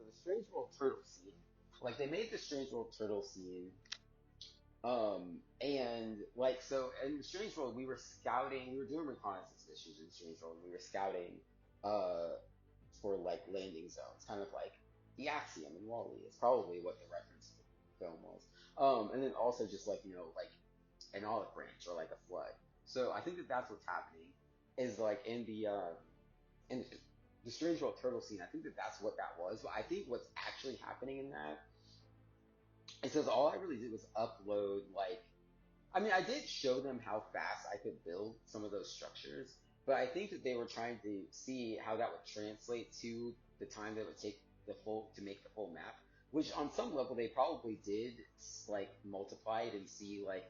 the Strange World turtle scene. Like they made the Strange World turtle scene. And like so in the Strange World we were scouting, we were doing reconnaissance missions in Strange World. We were scouting uh for like landing zones, kind of like the Axiom in Wall-E. It's probably what the reference to the film was. And then also just like, like an olive branch or like a flood. So I think that that's what's happening is like in the Strange World turtle scene. I think that that's what that was. But I think what's actually happening in that is because all I really did was upload like I mean I did show them how fast I could build some of those structures, but I think that they were trying to see how that would translate to the time that it would take the full to make the full map. Which on some level they probably did like multiply it and see like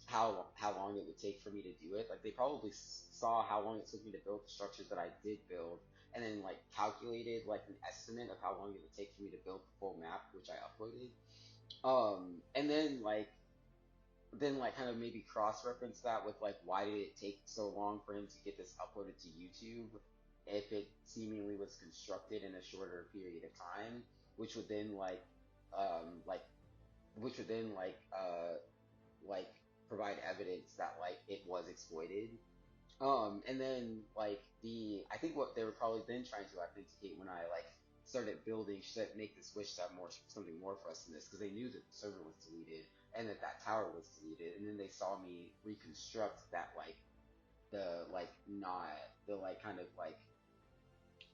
how long it would take for me to do it. Like they probably saw how long it took me to build the structures that I did build, and then like calculated like an estimate of how long it would take for me to build the full map, which I uploaded. And then kind of maybe cross reference that with like why did it take so long for him to get this uploaded to YouTube if it seemingly was constructed in a shorter period of time, which would then um like which would then like provide evidence that like it was exploited. And then like I think what they were probably then trying to authenticate when I like started building, said make this wish to have more something more for us than this, because they knew that the server was deleted and that that tower was deleted, and then they saw me reconstruct that like the like not the like kind of like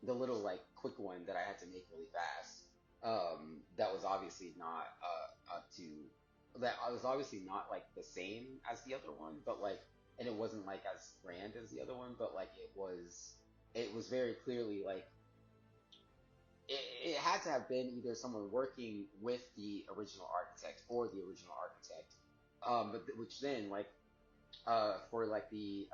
the little like quick one that I had to make really fast. That was obviously not up to that I was obviously not like the same as the other one, but like and it wasn't like as grand as the other one, but like it was very clearly like it had to have been either someone working with the original architect or the original architect. Which then like for like the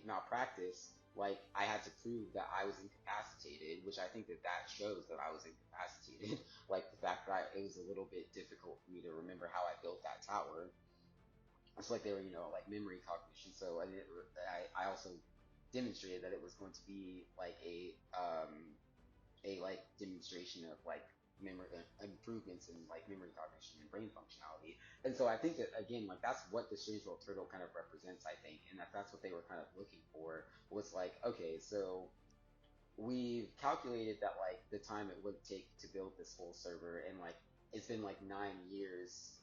malpractice, like I had to prove that I was incapacitated, which I think that that shows that I was incapacitated. Like the fact that it was a little bit difficult for me to remember how I built that tower. It's like they were, like memory cognition. So I also demonstrated that it was going to be like a like demonstration of like memory improvements in like memory cognition and brain functionality. And so I think that again, like that's what the Strange World Turtle kind of represents, I think, and that's what they were kind of looking for was like, okay, so we've calculated that like the time it would take to build this whole server, and like it's been like 9 years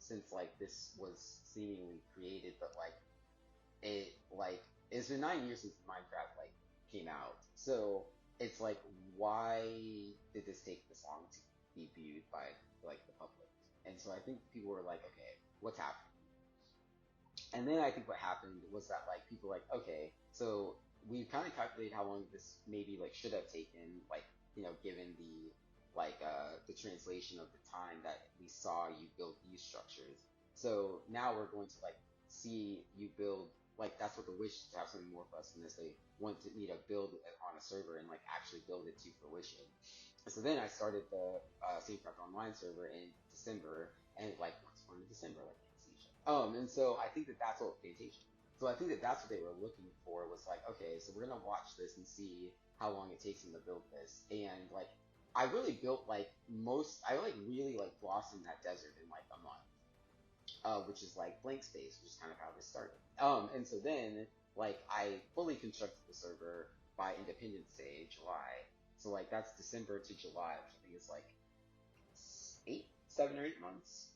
since like this was seemingly created, but it's been 9 years since Minecraft like came out. So it's like why did this take this long to be viewed by like the public? And so I think people were like, okay, what's happening? And then I think what happened was that like people were like, okay, so we kind of calculated how long this maybe like should have taken, like, given the translation of the time that we saw you build these structures. So now we're going to like see you build, like that's what the wish is, to have something more for us than this. They want to me to build it on a server and like actually build it to fruition. So then I started the Safecraft Online server in December, and like what's fun in December, like Fantasia. And so I think that that's what Fantasia. So I think that that's what they were looking for, was like, okay, so we're gonna watch this and see how long it takes them to build this, and like I really built like I like really like blossomed that desert in like a month, which is like blank space, which is kind of how this started. And so then like I fully constructed the server by Independence Day, July. So like that's December to July, which I think is like 7 or 8 months.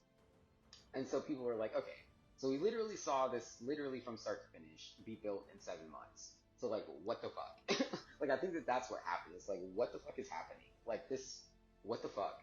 And so people were like, okay, so we literally saw this literally from start to finish be built in 7 months. So like, what the fuck? Like, I think that that's what happened. It's like, what the fuck is happening? Like this, what the fuck?